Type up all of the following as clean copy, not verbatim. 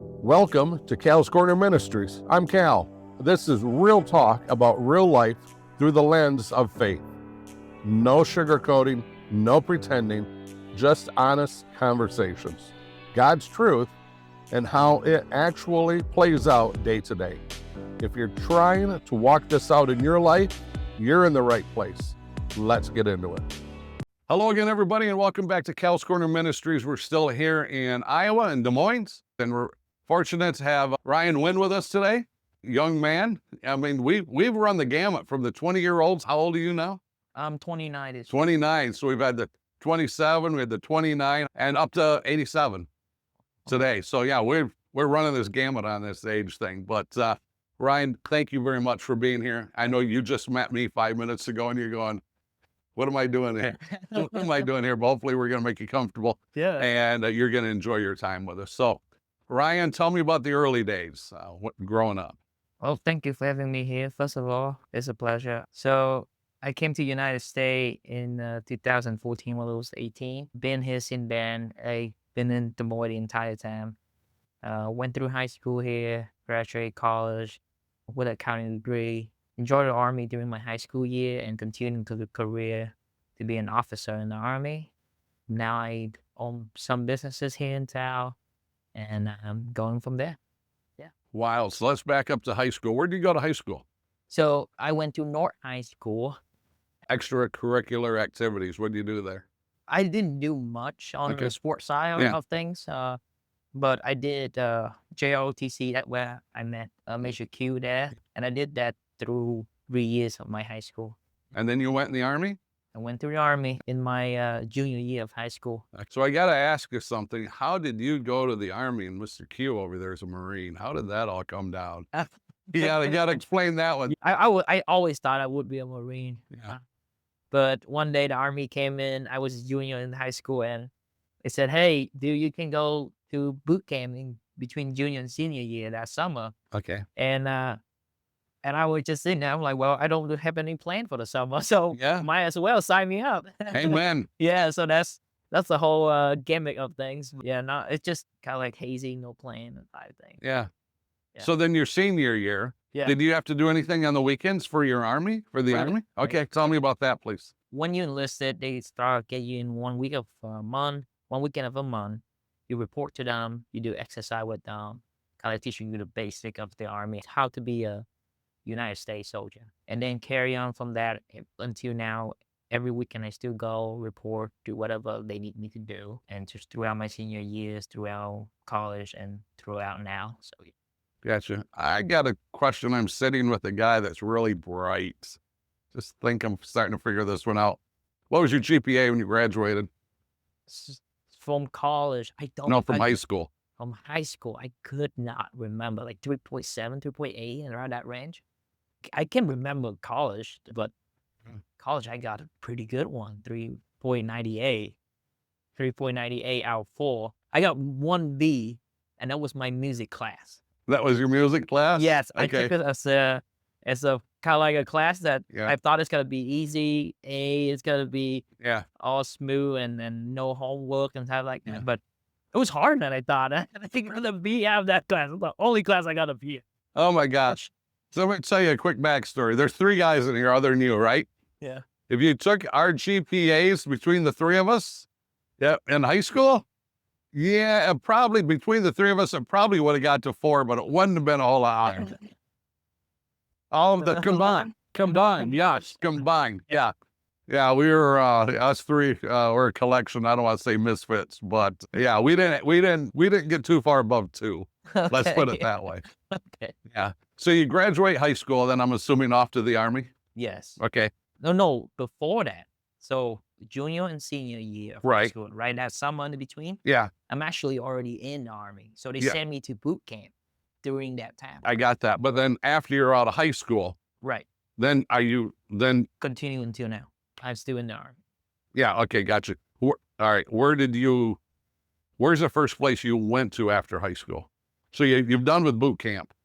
Welcome to Cal's Corner Ministries. I'm Cal. This is real talk about real life through the lens of faith. No sugarcoating, no pretending, just honest conversations. God's truth and how it actually plays out day to day. If you're trying to walk this out in your life, you're in the right place. Let's get into it. Hello again, everybody, and welcome back to Cal's Corner Ministries. We're still here in Iowa and Des Moines, and we're fortunate to have Ryan Wynn with us today. Young man. I mean, we've run the gamut from the 20-year-olds. How old are you now? I'm 29. 29. So we've had the 27, we had the 29, and up to 87 today. So yeah, we're running this gamut on this age thing. But Ryan, thank you very much for being here. I know you just met me 5 minutes ago, and you're going, what am I doing here? What am I doing here? But hopefully we're going to make you comfortable. Yeah. And you're going to enjoy your time with us. So Ryan, tell me about the early days, growing up. Well, thank you for having me here. First of all, it's a pleasure. So I came to United States in 2014 when I was 18. Been here since then. I've been in Des Moines the entire time. Went through high school here, graduated college with an accounting degree. Enjoyed the Army during my high school year and continued to the career to be an officer in the Army. Now I own some businesses here in town, and I'm going from there. Yeah. Wow. So let's back up to high school. Where did you go to high school? So I went to North High School. Extracurricular activities. What did you do there? I didn't do much on Okay. the sports side Yeah. of things, but I did JROTC. That's where I met Major Q there, and I did that through 3 years of my high school. And then you went in the Army? I went to the Army in my junior year of high school. So I got to ask you something. How did you go to the Army and Mr. Q over there is a Marine? How did that all come down? You got to explain that one. I always thought I would be a Marine. Yeah. But one day the Army came in. I was a junior in high school, and they said, "Hey, dude, you can go to boot camp in between junior and senior year that summer." Okay. And I was just sitting there. I'm like, well, I don't have any plan for the summer, so Yeah. might as well sign me up. Amen. Yeah, so that's the whole gimmick of things. Yeah, no, it's just kind of like hazy, no plan type thing. Yeah. Yeah. So then your senior year, Yeah. did you have to do anything on the weekends for your Army, for the Right. Army? Okay. Tell me about that, please. When you enlisted, they start get you in 1 week of a month, 1 weekend of a month. You report to them, you do exercise with them, kind of teaching you the basic of the Army, how to be a United States soldier. And then carry on from that until now. Every weekend I still go, report, do whatever they need me to do. And just throughout my senior years, throughout college, and throughout now. So yeah. Gotcha. I got a question. I'm sitting with a guy that's really bright. Just think I'm starting to figure this one out. What was your GPA when you graduated? From college, I don't No, from high school. From high school, I could not remember, like 3.7, 3.8, and around that range. I can remember college, but college, I got a pretty good one, 3.98. 3.98 out of 4. I got 1B, and that was my music class. That was your music class? Yes, I Okay. took it as a kind of like a class that Yeah. I thought it's gonna be easy. It's gonna be Yeah. all smooth and no homework and stuff like that. Yeah. But it was harder than I thought. I got a B out of that class. It's the only class I got a B. Oh my gosh. So let me tell you a quick backstory. There's 3 guys in here other than you, right? Yeah. If you took our GPAs between the 3 of us, yeah, in high school, yeah, probably between the 3 of us, it probably would have got to 4, but it wouldn't have been a whole lot higher. All of the combined, yes, combined, yeah. Yeah, we were, us 3, we're a collection. I don't want to say misfits, but yeah, we didn't get too far above 2. Let's put it that way. Okay. Yeah. So you graduate high school, then I'm assuming off to the Army? Yes. Okay. No, before that. So junior and senior year of high Right. school, right? That summer in between, Yeah, I'm actually already in the Army. So they Yeah. sent me to boot camp during that time. I got that. But then after you're out of high school, Right. then Continue until now. I'm still in the Army. yeah, okay, gotcha. All right, where's the first place you went to after high school? So you've done with boot camp.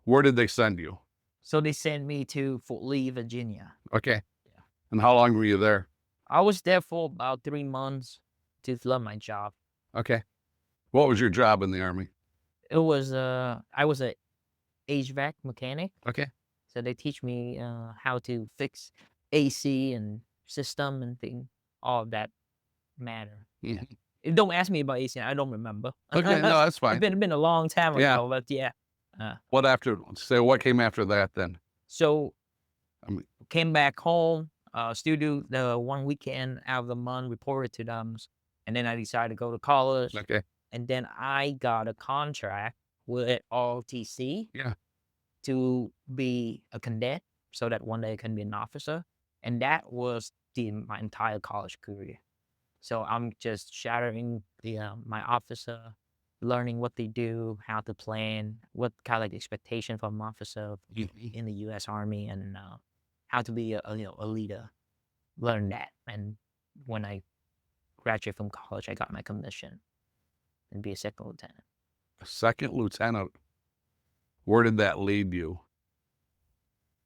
Where did they send you? So they sent me to Fort Lee, Virginia. Okay. Yeah. And how long were you there? I was there for about 3 months. Just love my job. Okay. What was your job in the Army? It was I was a HVAC mechanic, Okay. so they teach me how to fix AC and system and thing, all of that matter. Yeah. Mhm. Don't ask me about AC. I don't remember. Okay, no, that's It's fine. been a long time Yeah. ago, but yeah. What came after that then? So I mean, came back home, still do the 1 weekend out of the month, reported to them, and then I decided to go to college. okay. And then I got a contract with ROTC Yeah. to be a cadet, so that one day I can be an officer. And that was my entire college career. So I'm just shattering my officer, learning what they do, how to plan, what kind of like expectation from an officer Mhm. in the U.S. Army, and how to be a leader. Learn that, and when I graduated from college, I got my commission and be a second lieutenant. Second lieutenant. Where did that lead you?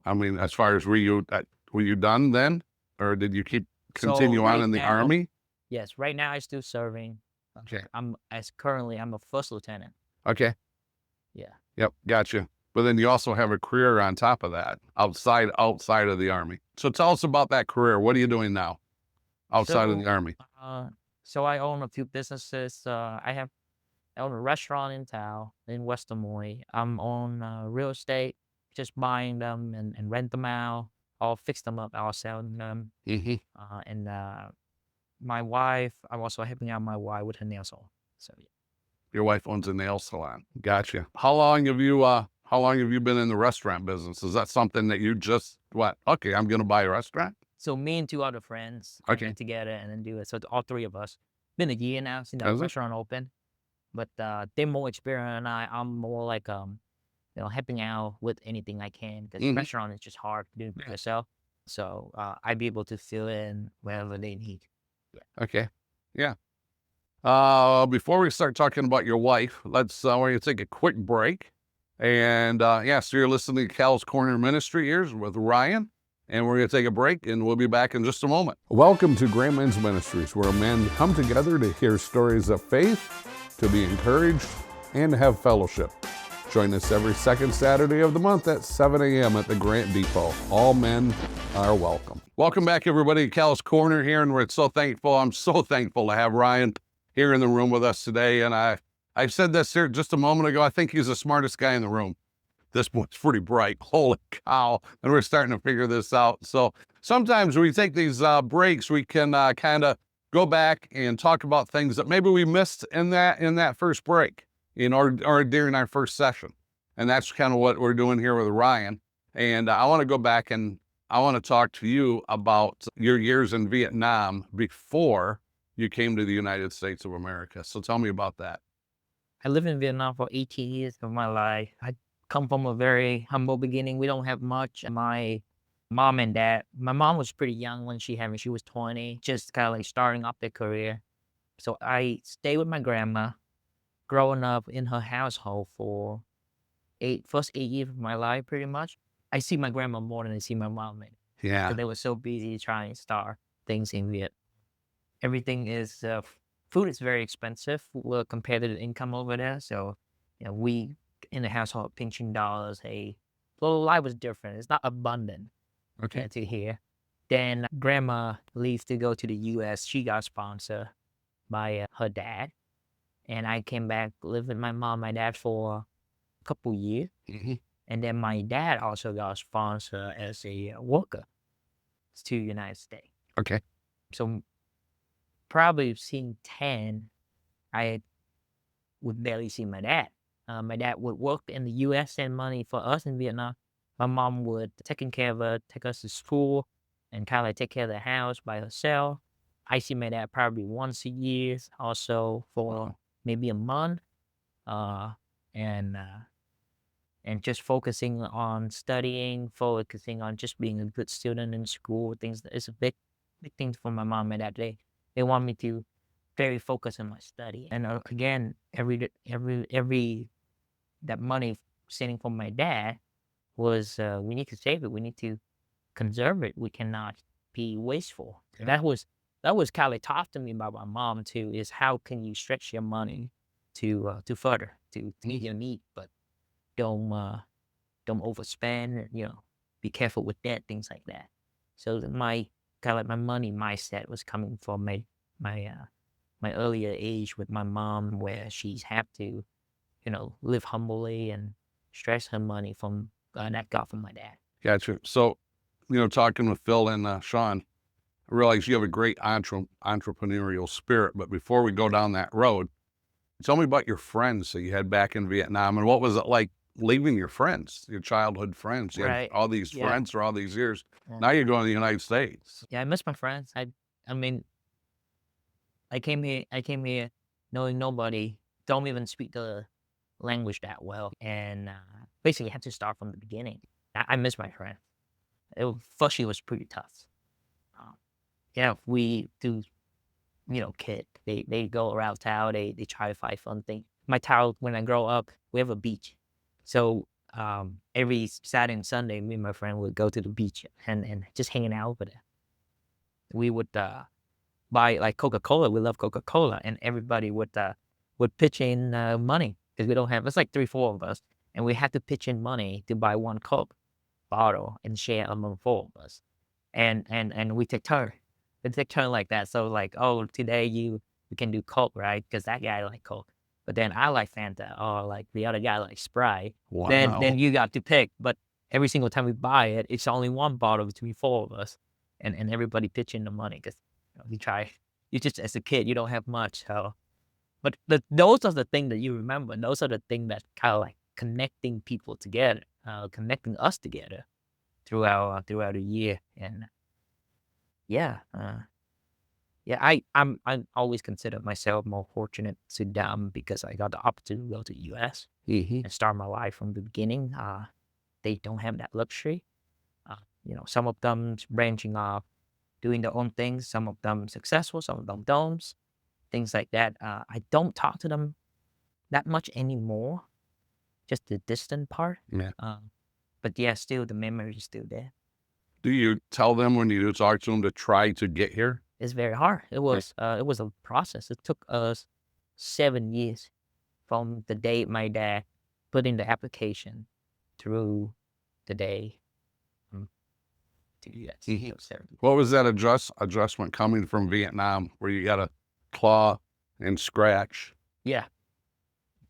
I mean, as far as were you done then, or did you So continue on right in the now, Army? yes, right now I still serving. Okay. I'm a first lieutenant. Okay. Yeah. Yep. Gotcha. But then you also have a career on top of that, outside of the Army. So tell us about that career. What are you doing now, outside of the So, Army? so I own a few businesses. I own a restaurant in town in West Des Moines. I'm on real estate, just buying them and rent them out. I'll fix them up. I'll sell them. Mm-hmm. And my wife, I'm also helping out my wife with her nail salon. So yeah. Your wife owns a nail salon. Gotcha. How long have you been in the restaurant business? Is that something that you just okay, I'm gonna buy a restaurant? So me and two other friends Okay. get together and then do it. So it's all three of us. Been a year now since the Is it? restaurant opened, but they're more experienced than I'm more like helping out with anything I can because Mhm. restaurant is just hard to do Yeah. yourself. So I'd be able to fill in wherever they need. Okay. Yeah. Before we start talking about your wife, let's we're gonna take a quick break. And so you're listening to Cal's Corner Ministry Ears with Ryan, and we're gonna take a break, and we'll be back in just a moment. Welcome to Great Men's Ministries, where men come together to hear stories of faith, to be encouraged, and to have fellowship. Join us every second Saturday of the month at 7 a.m. at the Grant Depot. All men are welcome. Welcome back, everybody, to Cal's Corner here, and I'm so thankful to have Ryan here in the room with us today. And I said this here just a moment ago. I think he's the smartest guy in the room. This boy's pretty bright. Holy cow. And we're starting to figure this out. So sometimes when we take these breaks, we can kind of go back and talk about things that maybe we missed in that first break, or during our first session. And that's kind of what we're doing here with Ryan. And I want to go back and I want to talk to you about your years in Vietnam before you came to the United States of America. So tell me about that. I lived in Vietnam for 18 years of my life. I come from a very humble beginning. We don't have much. My mom and dad, my mom was pretty young when she had me. She was 20, just kind of like starting up their career. So I stayed with my grandma, growing up in her household for first 8 years of my life, pretty much. I see my grandma more than I see my mom. Yeah. Because they were so busy trying to start things in Viet. Everything is food is very expensive compared to the income over there. So, we in the household pinching dollars. Hey, so life was different. It's not abundant Okay. to here. Then grandma leaves to go to the U.S. She got sponsored by her dad, and I came back live with my mom, my dad for a couple years, Mm-hmm. and then my dad also got sponsored as a worker to United States. Okay. So probably seeing 10, I would barely see my dad. My dad would work in the U.S., send money for us in Vietnam. My mom would taking care of her, take us to school, and kind of like take care of the house by herself. I see my dad probably once a year, also for maybe a month, uh, and uh, and just focusing on studying, focusing on just being a good student in school. Things that is a big thing for my mom and dad. They want me to very focus on my study. And again, every that money sitting from my dad was we need to save it. We need to conserve it. We cannot be wasteful. Yeah. That was kind of taught to me by my mom too. Is how can you stretch your money to further? to meet your need, but don't overspend. Be careful with that, things like that. So my kind of like my money mindset was coming from my my earlier age with my mom, where she's have to live humbly and stress her money from that got from my dad. Gotcha. So, talking with Phil and Sean, I realize you have a great entrepreneurial spirit. But before we go down that road, tell me about your friends that you had back in Vietnam, and what was it like leaving your friends, your childhood friends? You had Right. all these Yeah. friends for all these years. Yeah. Now you're going to the United States. Yeah, I miss my friends. I mean, I came here knowing nobody, don't even speak the language that well, and basically had to start from the beginning. I miss my friends. First year was pretty tough. Yeah, we do, kid. They go around town. They try to find fun things. My town, when I grow up, we have a beach, so every Saturday and Sunday, me and my friend would go to the beach and just hanging out over there. We would buy like Coca-Cola. We love Coca-Cola, and everybody would pitch in money, because we don't have. It's like 3-4 of us, and we had to pitch in money to buy one Coke bottle and share among 4 of us, and we take turn. We take turn like that. So like, oh, today you can do Coke, right? Because that guy like Coke, but then I like Fanta, or like the other guy like Sprite. Wow. Then you got to pick. But every single time we buy it, it's only one bottle between 4 of us, and everybody pitch in the money, because you just, as a kid, you don't have much. So, but those are the things that you remember. And those are the things that kind of like connecting people together, connecting us together throughout the year. And yeah, I always consider myself more fortunate to them, because I got the opportunity to go to the U.S. and start my life from the beginning. They don't have that luxury. Some of them branching off, doing their own things. Some of them successful, some of them don't. Things like that. I don't talk to them that much anymore. Just the distant part. Yeah. But yeah, still the memory is still there. Do you tell them when you do talk to them to try to get here? It's very hard. It was a process. It took us 7 years from the day my dad put in the application through the day to the US. What was that adjustment coming from Vietnam, where you got to claw and scratch, Yeah.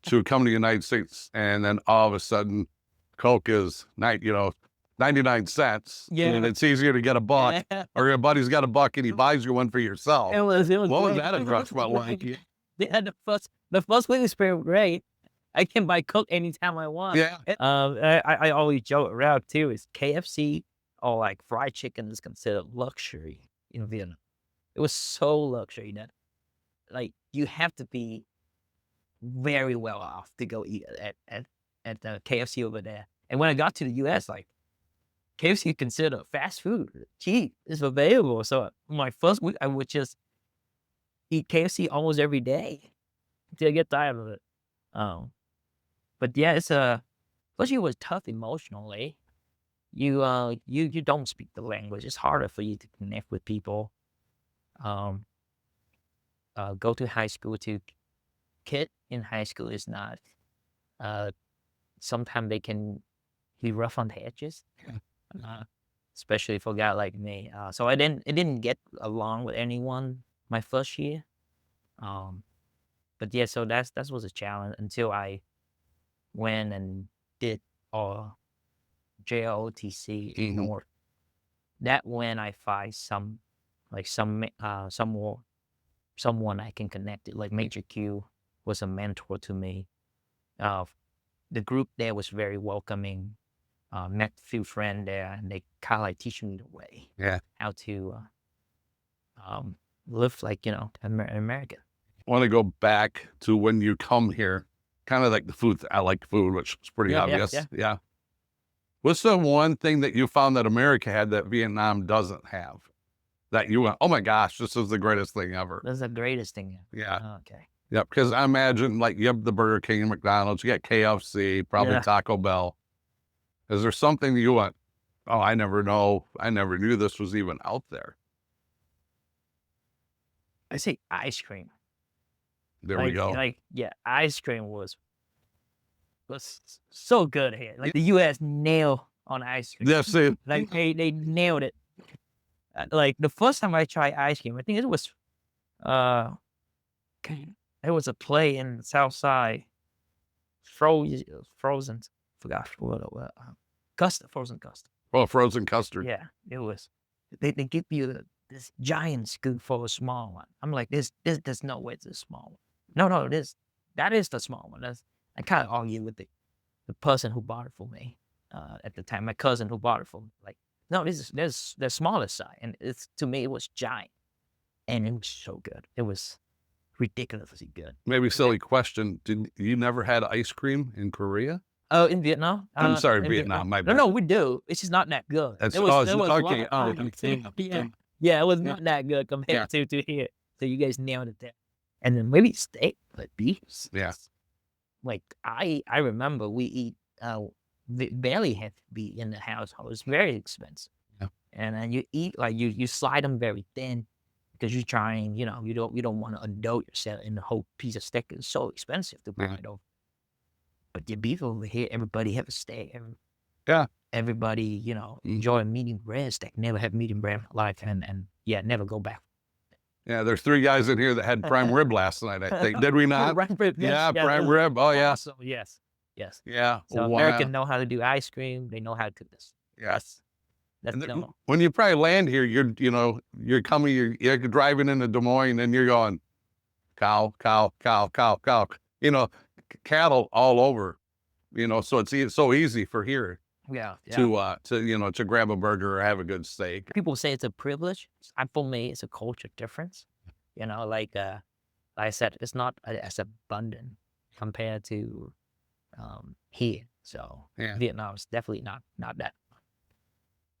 to come to the United States, and then all of a sudden, Coke is 99 cents, Yeah. and it's easier to get a buck, or your buddy's got a buck and he buys you one for yourself. It was What was great. that adjustment like? Yeah, the first week experience was great. I can buy Coke anytime I want. Yeah. I always joke around too. Is KFC or like fried chicken is considered luxury in Vietnam. It was so luxury that like you have to be very well off to go eat at the KFC over there. And when I got to the US, like KFC considered fast food, cheap, it's available. So my first week, I would just eat KFC almost every day until I get tired of it. But yeah, especially it was tough emotionally. You don't speak the language. It's harder for you to connect with people. Go to high school to kid in high school is not. Sometimes they can be rough on the edges, especially for a guy like me. So I didn't get along with anyone my first year. But yeah, so that was a challenge until I went and did JOTC in North. That when I find someone I can connect it. Like Major Q was a mentor to me. The group there was very welcoming. Met a few friends there, and they kind of like teach me the way. Yeah. How to live like American. I want to go back to when you come here, kind of like the food. I like food, which is pretty obvious. Yeah. What's the one thing that you found that America had that Vietnam doesn't have? That you went, oh my gosh, this is the greatest thing ever. That's the greatest thing ever. Yeah. Oh, okay. Yeah, because I imagine like you have the Burger King and McDonald's, you got KFC, probably Yeah. Taco Bell. Is there something you went, oh, I never knew this was even out there? I say ice cream. There we go. Ice cream was was so good here. Like the U.S. nailed on ice cream. That's it. Like they nailed it. Like the first time I tried ice cream, I think it was uh, there was a play in the South Side, frozen. Forgot what custard, frozen custard. Well, frozen custard. Yeah, it was. They give you this giant scoop for a small one. I'm like, there's no way it's a small one. No, that is the small one. I kind of argue with the person who bought it for me at the time, my cousin who bought it for me. Like, no, there's the smallest side, and it's to me it was giant, and it was so good. It was ridiculously good. Maybe silly question. Did you never had ice cream in Korea? Oh, in Vietnam? I'm sorry, in Vietnam. My bad. No, we do. It's just not that good. That's There was okay. yeah, it was not that good compared to here. So you guys nailed it there. And then maybe steak, but beef. Yeah. Like I remember we eat barely had to be in the household. It's very expensive. Yeah. And then you eat like you slide them very thin because you're trying, you don't want to indulge yourself in the whole piece of steak. It's so expensive to buy it over. But your beef over here, everybody have a steak. Everybody, enjoy medium rare steak. Never had medium rare in my life, and never go back. Yeah, there's 3 guys in here that had prime rib last night, I think. Did we not? Prime rib, Yeah, yes, prime rib. Oh, yeah. awesome. Yes. Yeah. So wow. Americans know how to do ice cream. They know how to cook this. Yes. That's And then no. when you probably land here, you're driving into Des Moines and you're going, cow, cow, cow, cow, cow. Cattle all over. So it's so easy for here Yeah. to grab a burger or have a good steak. People say it's a privilege. For me, it's a culture difference. Like I said, it's not as abundant compared to here. So Vietnam is definitely not that.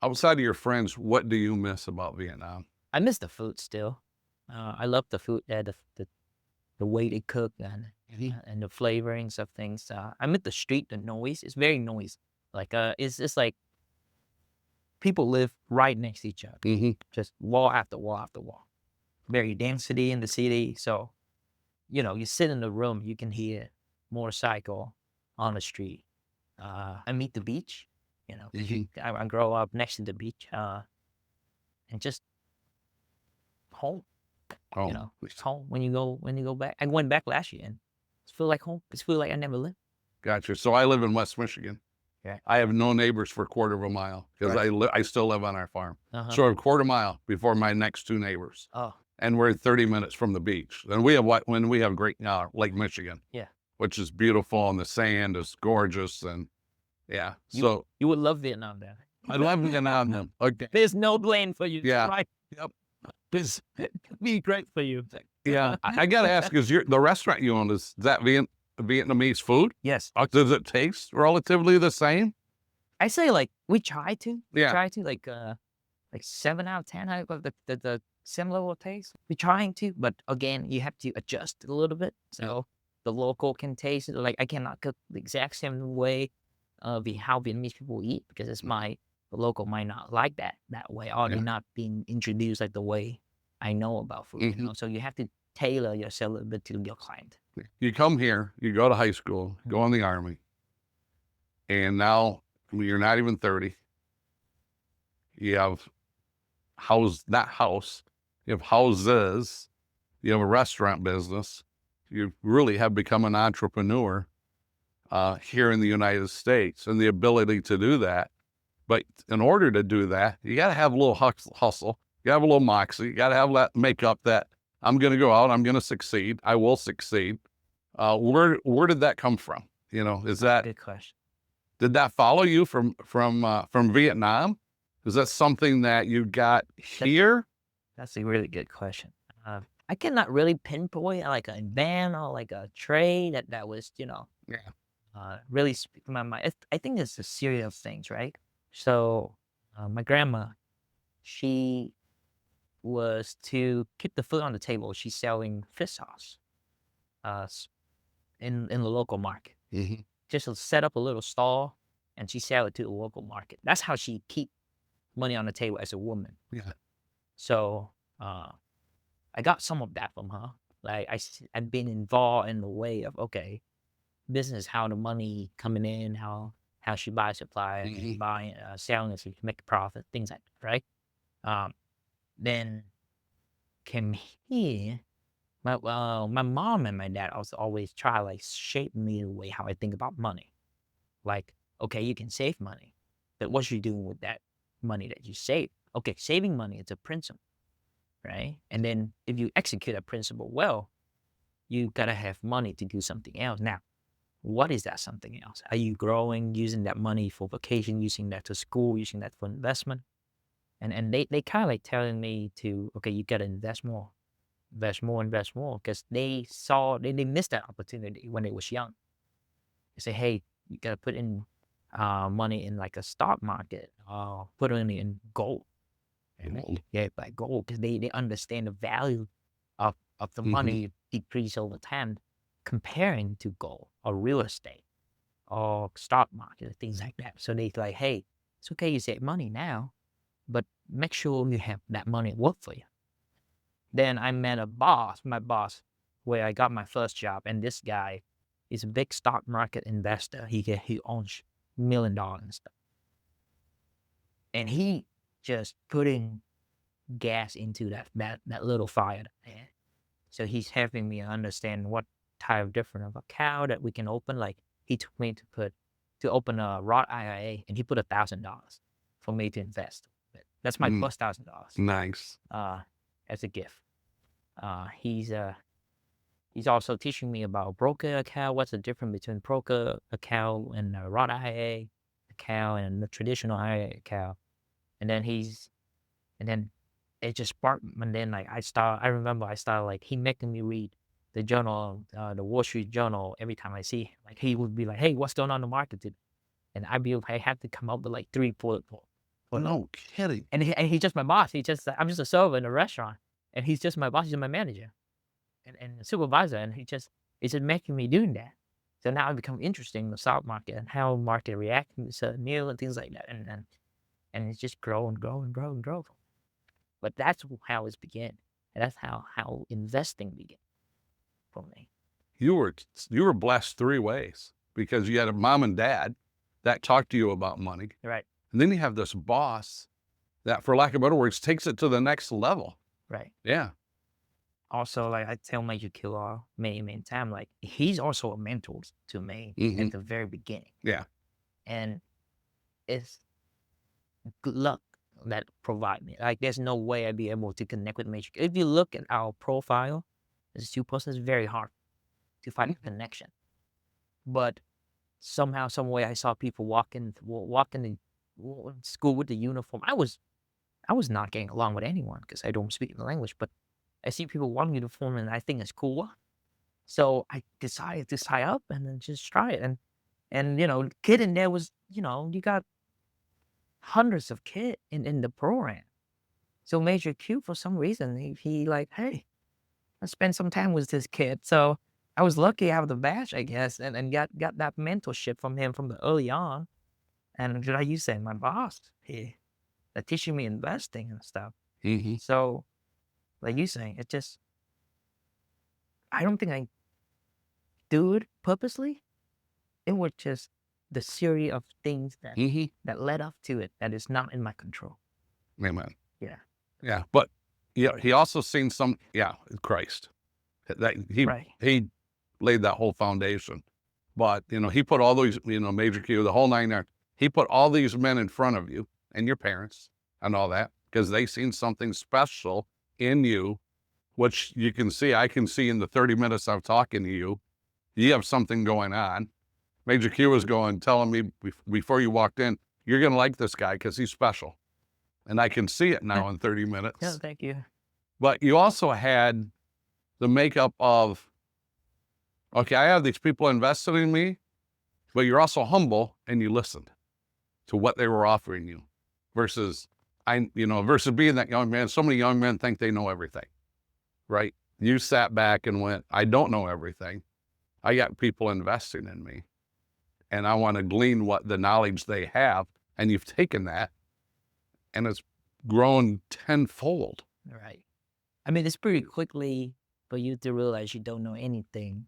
Outside of your friends, what do you miss about Vietnam? I miss the food still. I love the food there, the way they cook and the flavorings of things. I miss the street, the noise. It's very noisy. Like it's like people live right next to each other, just wall after wall after wall. Very density in the city. So, you sit in the room, you can hear motorcycle on the street. I meet the beach. I grow up next to the beach, and just home. It's home when you go back. I went back last year and it feel like home. It feel like I never lived. Gotcha. So I live in West Michigan. Okay. I have no neighbors for a quarter of a mile because I still live on our farm. So a quarter mile before my next 2 neighbors. Oh. And we're 30 minutes from the beach. And we have great Lake Michigan. Yeah. Which is beautiful, and the sand is gorgeous, and yeah. You would love Vietnam then. I love Vietnam. Okay. There's no blame for you. Yeah. Right. Yep. This be great for you. Yeah. I gotta ask, the restaurant you own, is that Vietnamese food? Yes. Does it taste relatively the same? I say like we try to. Yeah. Try to like 7 out of 10 out of the similar taste. We're trying to, but again, you have to adjust it a little bit. So the local can taste it. Like I cannot cook the exact same way how Vietnamese people eat because the local might not like that way, or they're not being introduced like the way I know about food. So you have to tailor yourself a little bit to your client. You come here, you go to high school, go in the Army, and now you're not even 30. You have you have houses, you have a restaurant business. You really have become an entrepreneur here in the United States, and the ability to do that. But in order to do that, you got to have a little hustle. You have a little moxie. You got to have that makeup that I'm going to go out. I'm going to succeed. I will succeed. Where did that come from? Is that good question? Did that follow you from Vietnam? Is that something that you got here? That's a really good question. I cannot really pinpoint like a band or like a trade that was, really speak to my mind. I think it's a series of things, right? So my grandma, she was to keep the food on the table. She's selling fish sauce in the local market. Just to set up a little stall and she sell it to the local market. That's how she keep money on the table as a woman. Yeah. So I got some of that from her. Like I've been involved in the way of, okay, business, how the money coming in, how she buys supply, Mhm. buying, selling it, so you can make a profit, things like that, right? Then came here. My mom and my dad also always try like shape me the way how I think about money. Like, okay, you can save money, but what you doing with that money that you save? Okay, saving money is a principle, right? And then if you execute a principle well, you gotta have money to do something else. Now, what is that something else? Are you growing, using that money for vacation, using that to school, using that for investment? And they kind of like telling me to, okay, you gotta invest more, invest more, because they missed that opportunity when they was young. They say, hey, you gotta put in money in like a stock market, put it in gold. And Gold. yeah, like gold, because they understand the value of the Mhm. money decrease over time comparing to gold or real estate or stock market, things like that. So they like, hey, it's okay you save money now, but make sure you have that money work for you. Then I met my boss, where I got my first job, and this guy is a big stock market investor. He owns $1 million and stuff, and he just putting gas into that little fire. Man. So he's helping me understand what type of different of account that we can open. Like he took me to open a Roth IRA, and he put $1,000 for me to invest. That's my Mm, first $1,000 nice. as a gift. He's also teaching me about broker account. What's the difference between broker account and a Roth IRA account and the traditional IRA account? And then and then it just sparked. And then like I remember I started like he making me read the journal, the Wall Street Journal every time I see him. Like he would be like, "Hey, what's going on in the market today?" And I had to come up with like 3 bullet points. No kidding. And he's just my boss. I'm just a server in a restaurant, and he's just my boss. He's my manager and supervisor, and it's just making me doing that. So now I become interested in the stock market and how market reacts to certain news and things like that, and it's just grow and grow and grow and grow. But that's how it began, and that's how investing began for me. You were blessed three ways because you had a mom and dad that talked to you about money. Right, And then you have this boss that, for lack of better words, takes it to the next level. right. Yeah. Also, like I tell Major Killer many time, like he's also a mentor to me at Mhm. the very beginning, Yeah. and it's good luck that provide me. Like there's no way I'd be able to connect with Major. If you look at our profile, as two persons, it's very hard to find a connection. But somehow, some way, I saw people walking in school with the uniform. I was not getting along with anyone because I don't speak the language. But I see people wearing uniform, and I think it's cool. So I decided to sign up and then just try it. And kid in there was you got hundreds of kids in the program. So Major Q, for some reason, he like, hey, let's spend some time with this kid. So I was lucky I have the badge, I guess, and got that mentorship from him from the early on. And like you said, my boss, he teaching me investing and stuff. Mhm. So, like you saying, it just, I don't think I do it purposely. It was just the series of things Mhm. that led up to it that is not in my control. Amen. Yeah. Yeah. But yeah, he also seen Christ. That Right. he laid that whole foundation. But he put all those, Major Q, the whole nine yards. He put all these men in front of you and your parents and all that because they seen something special in you, which you can see. I can see in the 30 minutes I'm talking to you. You have something going on. Major Q was telling me before you walked in, you're going to like this guy because he's special. And I can see it now in 30 Yeah, minutes. thank you. But you also had the makeup of, okay, I have these people invested in me, but you're also humble and you listened to what they were offering you versus versus being that young man. So many young men think they know everything, right? You sat back and went, I don't know everything. I got people investing in me and I want to glean what the knowledge they have. And you've taken that and it's grown tenfold. Right. I mean, it's pretty quickly for you to realize you don't know anything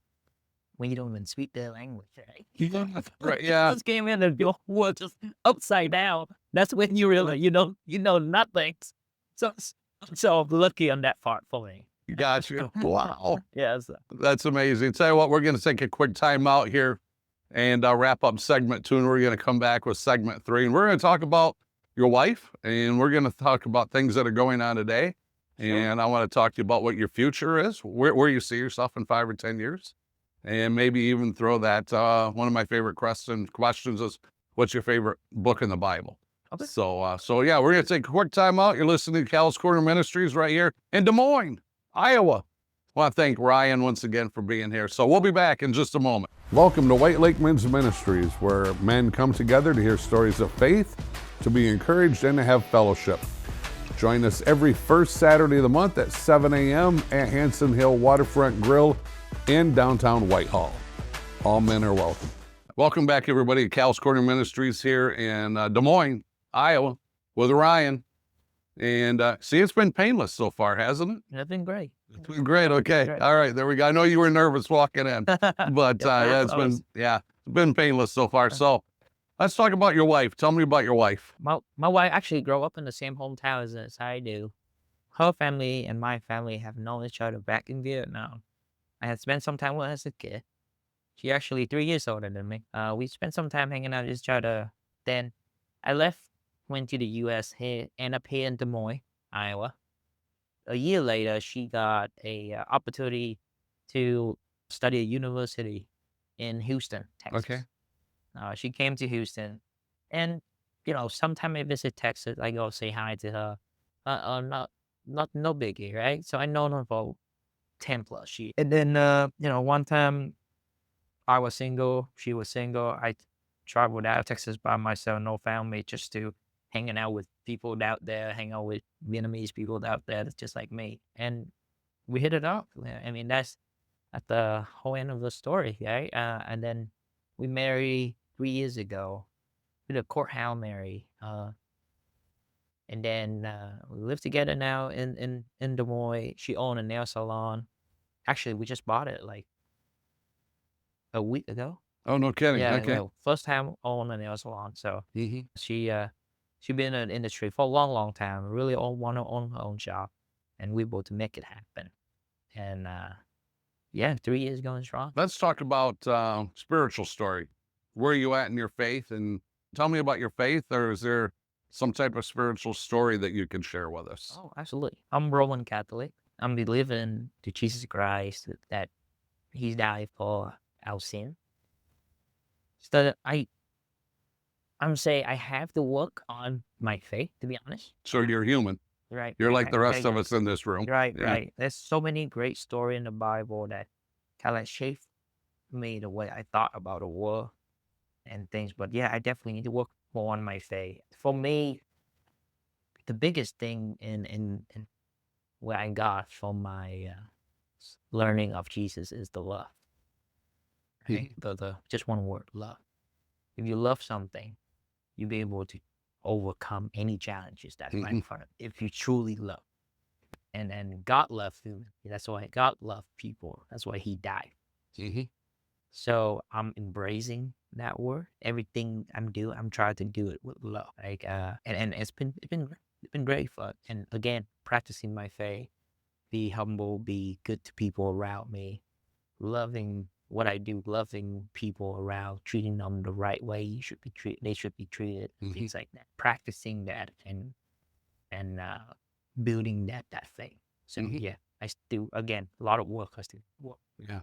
when you don't even speak their language, right? Right. Yeah. Just came in and your world just upside down. That's when you realize you know nothing. So so lucky on that part for me. Gotcha. Wow. Yeah. So. That's amazing. Tell you what, we're going to take a quick time out here and wrap up segment 2, and we're going to come back with segment 3, and we're going to talk about your wife, and we're going to talk about things that are going on today. Sure. And I want to talk to you about what your future is, where you see yourself in 5 or 10 years, and maybe even throw that. One of my favorite questions is, what's your favorite book in the Bible? Okay. So yeah, we're going to take a quick time out. You're listening to Cal's Corner Ministries right here in Des Moines, Iowa. I want to thank Ryan once again for being here. So we'll be back in just a moment. Welcome to White Lake Men's Ministries, where men come together to hear stories of faith, to be encouraged, and to have fellowship. Join us every first Saturday of the month at 7 a.m. at Hanson Hill Waterfront Grill in downtown Whitehall. All men are welcome. Welcome back, everybody, to Cal's Corner Ministries here in Des Moines, Iowa, with Ryan. And see, it's been painless so far, hasn't it? It's been great. It's been great. Okay. Great. All right. There we go. I know you were nervous walking in, but yeah, it's been painless so far. So let's talk about your wife. Tell me about your wife. My wife actually grew up in the same hometown as I do. Her family and my family have known each other back in Vietnam. I had spent some time with her as a kid. She's actually 3 years older than me. We spent some time hanging out with each other. Then I left, went to the U.S. here, ended up here in Des Moines, Iowa. A year later, she got a opportunity to study at university in Houston, Texas. Okay. She came to Houston, and sometime I visit Texas, I go say hi to her. No biggie, right? So I known her for 10 plus years. And then one time I was single, she was single. I traveled out of Texas by myself, no family, just to hanging out with people out there, hang out with Vietnamese people out there that's just like me. And we hit it off. I mean, that's at the whole end of the story, right? And then we married 3 years ago. We did a courthouse marry. And then we live together now in Des Moines. She owned a nail salon. Actually, we just bought it like a week ago. Oh, no kidding. Yeah, Okay. first time own a nail salon. So Mm-hmm. she been in the industry for a long time. Really want to own her own shop, and we able to make it happen. And 3 years going strong. Let's talk about spiritual story. Where are you at in your faith? And tell me about your faith, or is there some type of spiritual story that you can share with us? Oh, absolutely. I'm Roman Catholic. I'm believing to Jesus Christ that He died for our sin. So I'm saying I have to work on my faith, to be honest. So you're human. Right. You're like the rest okay, of us in this room. Right, Yeah. right. There's so many great stories in the Bible that kind of shaped me the way I thought about the world and things. But yeah, I definitely need to work more on my faith. For me, the biggest thing in what I got from my learning of Jesus is the love. Right? The just one word, love. If you love something, you'll be able to overcome any challenges that right in front of you. If you truly love. And God loved you. That's why God loved people. That's why He died. Mm-hmm. So I'm embracing that word. Everything I'm doing, I'm trying to do it with love. Like and it's been great fun. And again, practicing my faith, be humble, be good to people around me, loving what I do, loving people around, treating them the right way they should be treated, things like that. Practicing that and building that faith. So yeah, I still again a lot of work. I still work. Yeah.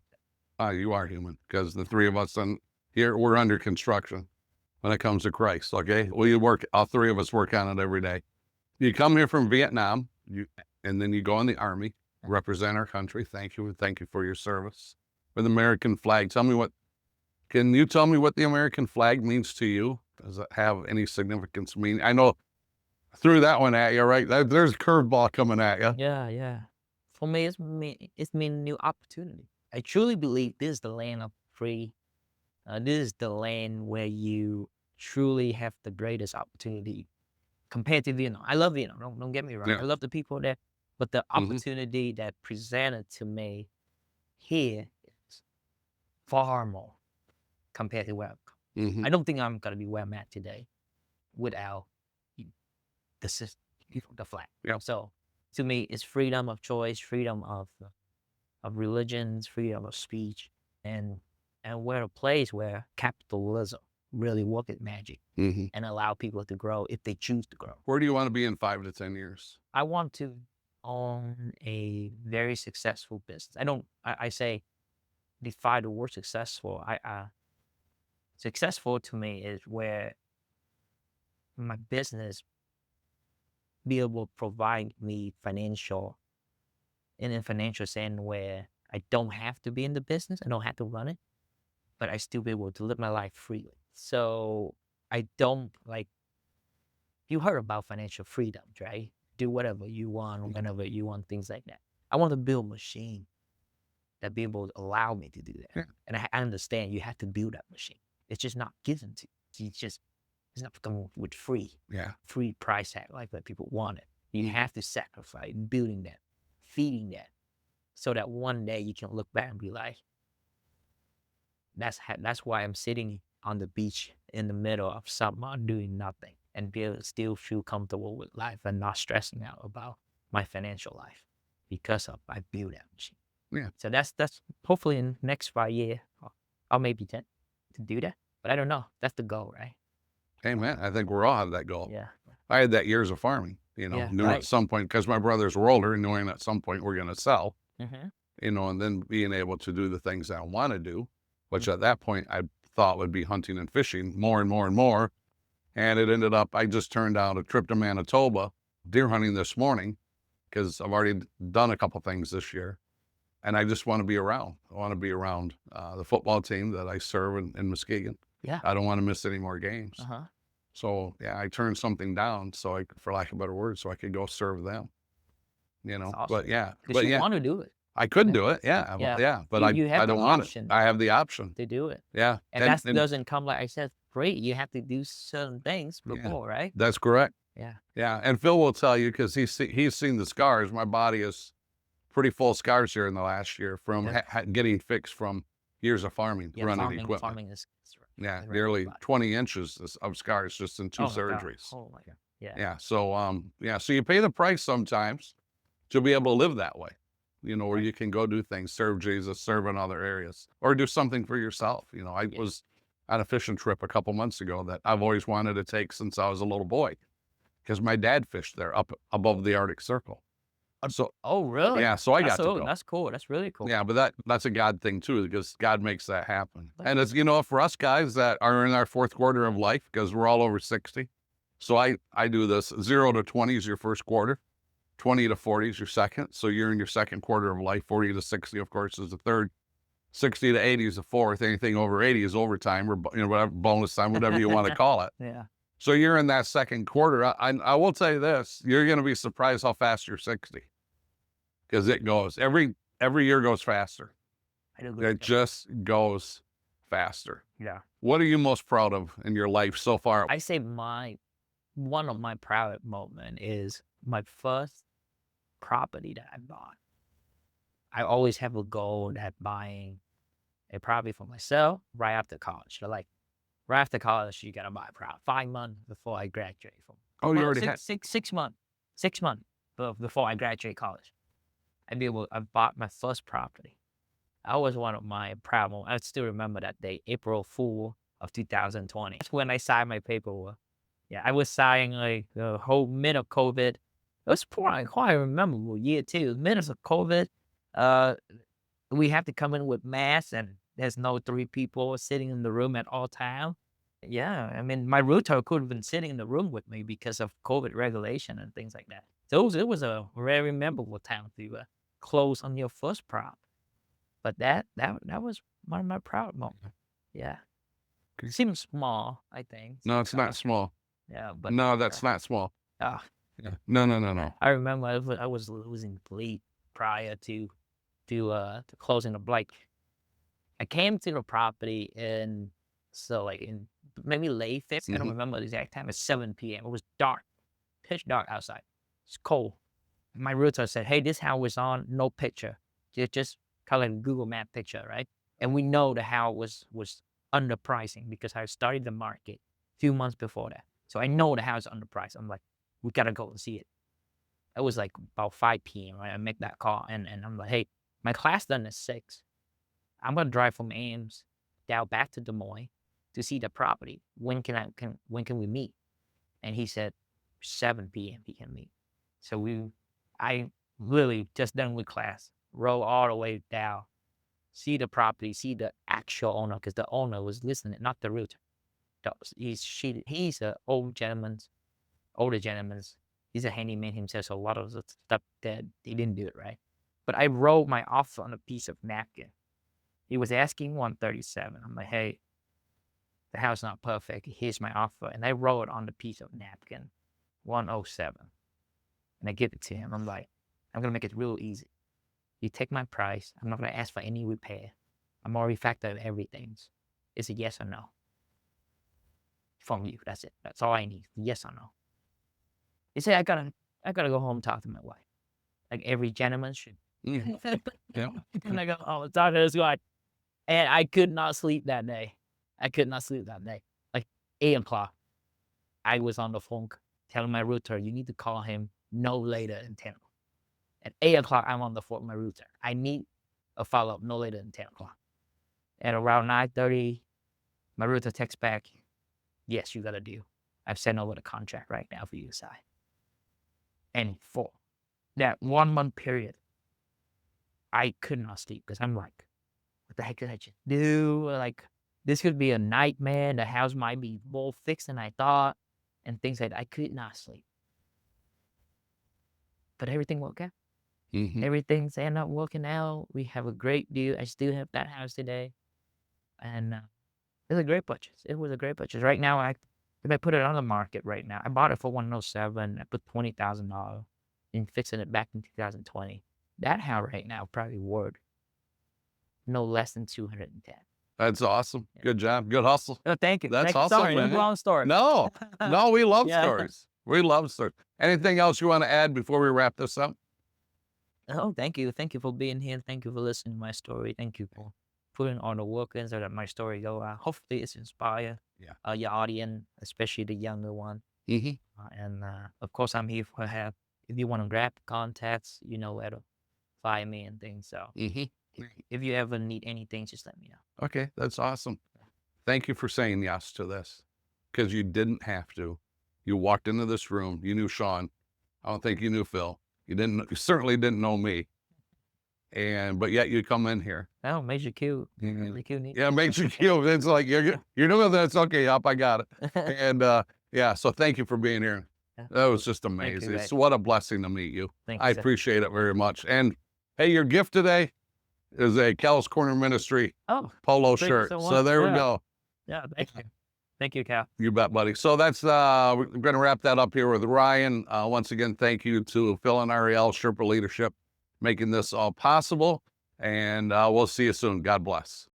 You are human, because the three of us here, we're under construction when it comes to Christ. Okay. All three of us work on it every day. You come here from Vietnam, and then you go in the Army, represent our country. Thank you for your service. With the American flag. Can you tell me what the American flag means to you? Does it have any significance? I know I threw that one at you, right? There's a curveball coming at you. Yeah. For me, it's mean new opportunity. I truly believe this is the land of free. This is the land where you truly have the greatest opportunity compared to Vietnam. I love Vietnam. Don't get me wrong. Yeah. I love the people there, but the opportunity that presented to me here is far more compared to where Mhm. I don't think I'm gonna be where I'm at today without the system, the flag. Yeah. So to me, it's freedom of choice, freedom of religions, freedom of speech, and we're a place where capitalism really work its magic Mhm. and allow people to grow if they choose to grow. Where do you want to be in 5 to 10 years? I want to own a very successful business. I say define the word successful. Successful to me is where my business be able to provide me financial in a financial sense where I don't have to be in the business, I don't have to run it, but I still be able to live my life freely. So I don't like you heard about financial freedom, right? Do whatever you want, whenever you want, things like that. I want to build a machine that be able to allow me to do that. Yeah. And I understand you have to build that machine. It's just not given to you. It's not coming with Yeah. free price tag like that people want it. You have to sacrifice building that, feeding that, so that one day you can look back and be like, that's why I'm sitting on the beach in the middle of summer doing nothing and be able to still feel comfortable with life and not stressing out about my financial life because of I built that machine. Yeah. So that's hopefully in the next 5 years or maybe 10 to do that. But I don't know. That's the goal, right? Hey, man, I think we're all have that goal. Yeah. I had that years of farming, Yeah, knowing at right. some point, because my brothers were older and knowing at some point we're going to sell, Mm-hmm. and then being able to do the things I want to do, which at that point I thought would be hunting and fishing more and more and more. And it ended up, I just turned down a trip to Manitoba deer hunting this morning because I've already done a couple things this year. And I just want to be around. I want to be around the football team that I serve in Muskegon. Yeah. I don't want to miss any more games. Uh-huh. So yeah, I turned something down for lack of a better word, so I could go serve them. That's awesome. But yeah, Because you want to do it. I could do it. Yeah, Yeah. but You have I the don't want it. option I have the option. to do it. Yeah, And that doesn't come like I said free. You have to do certain things before, right? that's correct. Yeah. Yeah, and Phil will tell you because he's seen the scars. My body is pretty full of scars here in the last year from getting fixed from years of farming, Yeah, running equipment. farming is Yeah, right. nearly 20 inches of scars just in 2 Oh my God. surgeries. Oh my God. Yeah. Yeah. So, so you pay the price sometimes to be able to live that way, where you can go do things, serve Jesus, serve in other areas, or do something for yourself. I was on a fishing trip a couple months ago that I've always wanted to take since I was a little boy because my dad fished there up above the Arctic Circle. So, Oh, really? yeah, so I got to go. That's cool. That's really cool. Yeah, but that's a God thing too, because God makes that happen. And it's, for us guys that are in our 4th quarter of life, because we're all over 60. So I do this 0 to 20 is your first quarter, 20 to 40 is your second. So you're in your 2nd quarter of life. 40 to 60, of course, is the third. 60 to 80 is the fourth. Anything over 80 is overtime or whatever, bonus time, whatever you want to call it. Yeah. So you're in that 2nd quarter. I will tell you this, you're going to be surprised how fast you're 60. Because it goes, every year goes faster. I do agree. It just goes faster. Yeah. What are you most proud of in your life so far? I say one of my proud moment is my first property that I bought. I always have a goal at buying a property for myself right after college. So like right after college, you gotta buy a property. 5 months before I graduate from. Oh, you already had 6 months. 6 months before I graduate college. I bought my first property. That was one of my proud moments. I still remember that day, April Fool of 2020. That's when I signed my paperwork. Yeah, I was signing like the whole mid of COVID. It was quite a memorable year too. Mid of COVID, we have to come in with masks and there's no 3 people sitting in the room at all time. Yeah, I mean, my realtor could have been sitting in the room with me because of COVID regulation and things like that. So it was a very memorable time to close on your first prop. But that was one of my proud moments. Yeah. It seems small, I think. No, it's not small. Yeah, but No, that's not small. yeah. No. I remember I was losing bleed prior to closing the blight. I came to the property in maybe late February. I don't remember the exact time. It's 7 p.m. It was dark, pitch dark outside. It's cold. My realtor said, "Hey, this house is on no picture. Just kind of like a Google Map picture, right? And we know the house was underpricing because I started the market a few months before that. So I know the house is underpriced. I'm like, we gotta go and see it. It was like about 5 p.m. Right? I make that call and I'm like, hey, my class done at 6. I'm gonna drive from Ames down back to Des Moines to see the property. When can we meet? And he said 7 p.m. he can meet. So I literally just done with class, roll all the way down, see the property, see the actual owner, because the owner was listening, not the realtor. He's an older gentleman. He's a handyman himself, so a lot of the stuff that he didn't do it right. But I wrote my offer on a piece of napkin. He was asking 137. I'm like, hey, the house not perfect. Here's my offer. And I wrote it on the piece of napkin, 107. And I give it to him. I'm like, I'm going to make it real easy. You take my price. I'm not going to ask for any repair. I'm already factored everything. It's a yes or no. From you. That's it. That's all I need. Yes or no. He said, I gotta go home and talk to my wife. Like every gentleman should. Yeah. And I go, oh, talk to this guy. And I could not sleep that day. Like 8 o'clock, I was on the phone telling my realtor, you need to call him no later than 10 o'clock. At 8 o'clock, I'm on the phone with my realtor. I need a follow-up no later than 10 o'clock. At around 9:30, my realtor texts back, yes, you got a deal. I've sent over the contract right now for you to sign. And for that 1 month period, I could not sleep because I'm like, what the heck did I just do? Like, this could be a nightmare. The house might be more fixed than I thought, and things like that. I could not sleep. But everything worked out. Mm-hmm. Everything's ended up working out. We have a great deal. I still have that house today. And it was a great purchase. It was a great purchase. Right now, if I put it on the market right now, I bought it for 107. I put $20,000 in fixing it back in 2020. That house right now probably worth no less than 210. That's awesome. Good job. Good hustle. Oh, thank you. That's Thank you. awesome, Sorry, man. long story. No, we love Yeah. stories. We love stories. Anything else you want to add before we wrap this up? Oh, thank you. Thank you for being here. Thank you for listening to my story. Thank you for putting all the work in so that my story go out. Hopefully it's inspire your audience, especially the younger one. Mm-hmm. And of course, I'm here for help. If you want to grab contacts, you know where to find me and things. So if you ever need anything, just let me know. Okay, that's awesome. Thank you for saying yes to this, because you didn't have to. You walked into this room. You knew Sean. I don't think you knew Phil. You certainly didn't know me. But yet you come in here. Oh, Major Q. Major Q needs. Yeah, Major Q. It's like you're doing that's okay. Up, I got it. And so thank you for being here. That was just amazing. It's what a blessing to meet you. I appreciate it very much. And hey, your gift today is a Cal's Corner Ministry polo shirt. So there we go. Yeah, thank you. Thank you, Cal. You bet, buddy. So that's we're going to wrap that up here with Ryan. Once again, thank you to Phil and Ariel, Sherpa Leadership, making this all possible. And we'll see you soon. God bless.